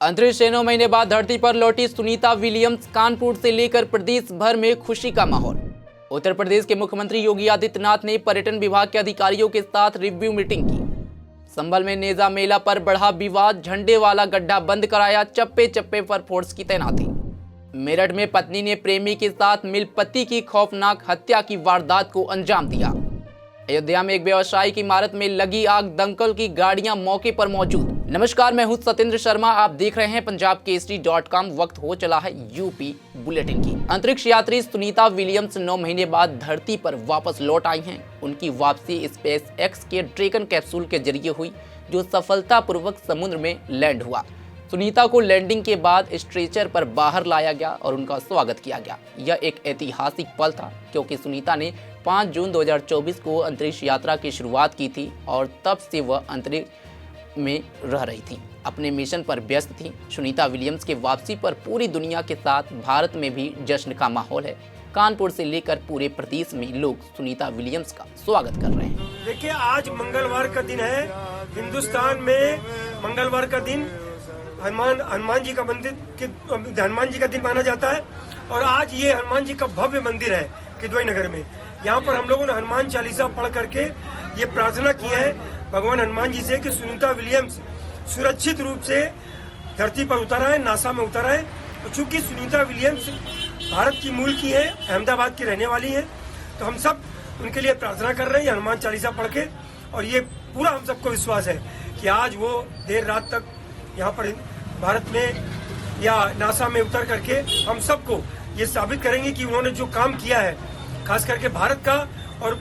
अंतरिक्ष से 9 महीने बाद धरती पर लौटी सुनीता विलियम्स। कानपुर से लेकर प्रदेश भर में खुशी का माहौल। उत्तर प्रदेश के मुख्यमंत्री योगी आदित्यनाथ ने पर्यटन विभाग के अधिकारियों के साथ रिव्यू मीटिंग की। संभल में नेजा मेला पर बढ़ा विवाद, झंडे वाला गड्ढा बंद कराया, चप्पे चप्पे पर फोर्स की तैनाती। मेरठ में पत्नी ने प्रेमी के साथ मिल पति की खौफनाक हत्या की वारदात को अंजाम दिया। अयोध्या में एक व्यवसायिक इमारत में लगी आग, दमकल की गाड़ियां मौके पर मौजूद। नमस्कार, मैं हूं सत्येंद्र शर्मा, आप देख रहे हैं punjabkesari.com। वक्त हो चला है यूपी बुलेटिन की। अंतरिक्ष यात्री सुनीता विलियम्स 9 महीने बाद धरती पर वापस लौट आई हैं। उनकी वापसी स्पेस एक्स के ड्रैगन कैप्सूल के जरिए हुई, जो सफलतापूर्वक समुद्र में लैंड हुआ। सुनीता को लैंडिंग के बाद स्ट्रेचर पर बाहर लाया गया और उनका स्वागत किया गया। यह एक ऐतिहासिक पल था, क्योंकि सुनीता ने 5 जून 2024 को अंतरिक्ष यात्रा की शुरुआत की थी और तब से वह अंतरिक्ष में रह रही थी, अपने मिशन पर व्यस्त थी। सुनीता विलियम्स के वापसी पर पूरी दुनिया के साथ भारत में भी जश्न का माहौल है। कानपुर से लेकर पूरे प्रदेश में लोग सुनीता विलियम्स का स्वागत कर रहे हैं। देखिए, आज मंगलवार का दिन है। हिंदुस्तान में मंगलवार का दिन हनुमान जी का दिन माना जाता है और आज ये हनुमान जी का भव्य मंदिर है किदवई नगर में। यहाँ पर हम लोगों ने हनुमान चालीसा पढ़ करके ये प्रार्थना की है भगवान हनुमान जी से कि सुनीता विलियम्स सुरक्षित रूप से धरती पर उतर आए, नासा में उतर आए। तो चूंकि सुनीता विलियम्स भारत की मूल की है, अहमदाबाद की रहने वाली है, तो हम सब उनके लिए प्रार्थना कर रहे हैं हनुमान चालीसा पढ़ के। और ये पूरा हम सबको विश्वास है कि आज वो देर रात तक यहाँ पर भारत में या नासा में उतर करके हम सबको ये साबित करेंगे कि उन्होंने जो काम किया है, खास करके भारत का, और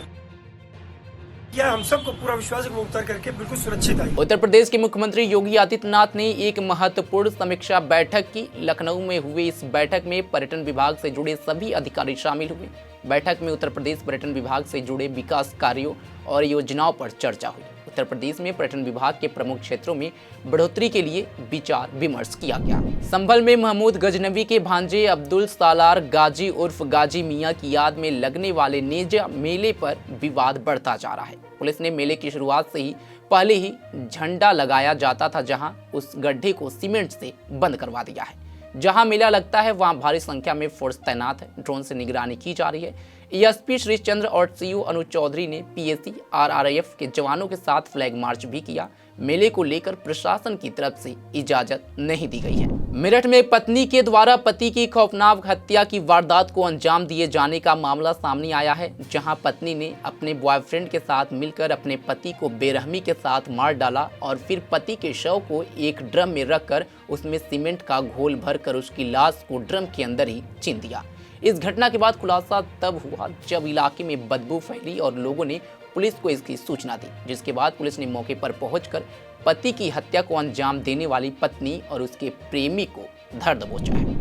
यह हम सबको पूरा विश्वास है कि वो उतर करके बिल्कुल सुरक्षित आई। उत्तर प्रदेश के मुख्यमंत्री योगी आदित्यनाथ ने एक महत्वपूर्ण समीक्षा बैठक की। लखनऊ में हुई इस बैठक में पर्यटन विभाग से जुड़े सभी अधिकारी शामिल हुए। बैठक में उत्तर प्रदेश पर्यटन विभाग से जुड़े विकास कार्यों और योजनाओं पर चर्चा हुई। उत्तर प्रदेश में पर्यटन विभाग के प्रमुख क्षेत्रों में बढ़ोतरी के लिए विचार विमर्श किया गया। संभल में महमूद गजनबी के भांजे अब्दुल सालार गाजी उर्फ गाजी मियां की याद में लगने वाले नेजा मेले पर विवाद बढ़ता जा रहा है। पुलिस ने मेले की शुरुआत से ही पहले ही झंडा लगाया जाता था, जहां उस गड्ढे को सीमेंट से बंद करवा दिया है। जहां मेला लगता है वहां भारी संख्या में फोर्स तैनात है। ड्रोन से निगरानी की जा रही है। एएसपी श्री चंद्र और सीओ अनुज चौधरी ने पीएसी आरआरएफ के जवानों के साथ फ्लैग मार्च भी किया। मेले को लेकर प्रशासन की तरफ से इजाजत नहीं दी गई है। मेरठ में पत्नी के द्वारा पति की खौफनाक हत्या की वारदात को अंजाम दिए जाने का मामला सामने आया है, जहां पत्नी ने अपने बॉयफ्रेंड के साथ मिलकर अपने पति को बेरहमी के साथ मार डाला और फिर पति के शव को एक ड्रम में रखकर उसमें सीमेंट का घोल भरकर उसकी लाश को ड्रम के अंदर ही चीन दिया। इस घटना के बाद खुलासा तब हुआ जब इलाके में बदबू फैली और लोगों ने पुलिस को इसकी सूचना दी, जिसके बाद पुलिस ने मौके पर पहुंचकर पति की हत्या को अंजाम देने वाली पत्नी और उसके प्रेमी को धर दबोचा है।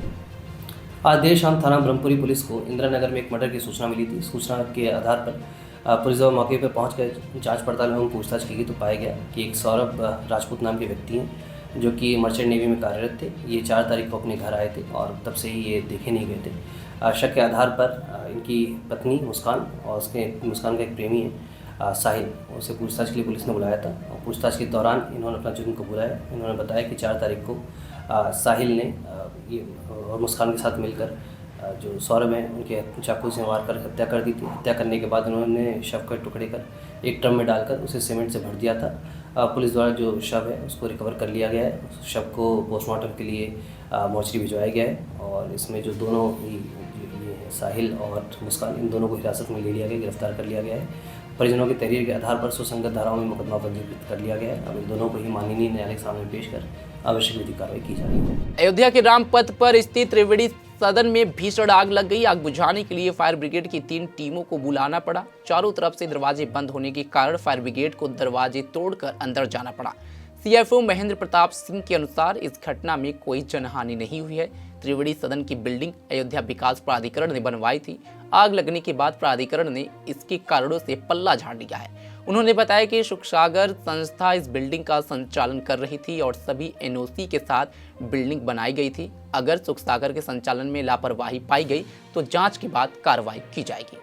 आज देर शाम थाना ब्रह्मपुरी पुलिस को इंदिरा नगर में एक मर्डर की सूचना मिली थी। सूचना के आधार पर पुलिस जब मौके पर पहुंचकर जांच पड़ताल एवं पूछताछ की गई तो पाया गया कि एक सौरभ राजपूत नाम के व्यक्ति हैं, जो कि मर्चेंट नेवी में कार्यरत थे। ये 4 तारीख को अपने घर आए थे और तब से ही ये देखे नहीं गए थे। शक के आधार पर इनकी पत्नी मुस्कान और मुस्कान का एक प्रेमी है साहिल, उसे पूछताछ के लिए पुलिस ने बुलाया था। और पूछताछ के दौरान इन्होंने अपना जुर्म कबूला है। इन्होंने बताया कि 4 तारीख को साहिल ने ये और मुस्कान के साथ मिलकर जो सौरभ है उनके चाकू से मारकर हत्या कर दी थी। हत्या करने के बाद उन्होंने शव के टुकड़े कर एक ड्रम में डालकर उसे सीमेंट से भर दिया था। पुलिस द्वारा जो शव है उसको रिकवर कर लिया गया है। उस शव को पोस्टमार्टम के लिए मोर्चरी भिजवाया गया है और इसमें जो दोनों ही साहिल और मुस्कान, इन दोनों को हिरासत में ले लिया गया, गिरफ्तार कर लिया गया है। परिजनों की तहरीर के आधार पर सुसंगत धाराओं में मुकदमा पंजीकृत कर लिया गया है। अब इन दोनों को ही माननीय न्यायालय के सामने पेश कर आवश्यक विधिक कार्रवाई की जा रही है। अयोध्या के रामपथ पर स्थित त्रिवेणी सदन में भीषण आग लग गई। आग बुझाने के लिए फायर ब्रिगेड की 3 टीमों को बुलाना पड़ा। चारों तरफ से दरवाजे बंद होने के कारण फायर ब्रिगेड को दरवाजे तोड़कर अंदर जाना पड़ा। सीएफओ महेंद्र प्रताप सिंह के अनुसार इस घटना में कोई जनहानि नहीं हुई है। त्रिवेणी सदन की बिल्डिंग अयोध्या विकास प्राधिकरण ने बनवाई थी। आग लगने के बाद प्राधिकरण ने इसके कारणों से पल्ला झाड़ लिया है। उन्होंने बताया कि सुखसागर संस्था इस बिल्डिंग का संचालन कर रही थी और सभी एनओसी के साथ बिल्डिंग बनाई गई थी। अगर सुखसागर के संचालन में लापरवाही पाई गई तो जांच के बाद कार्रवाई की जाएगी।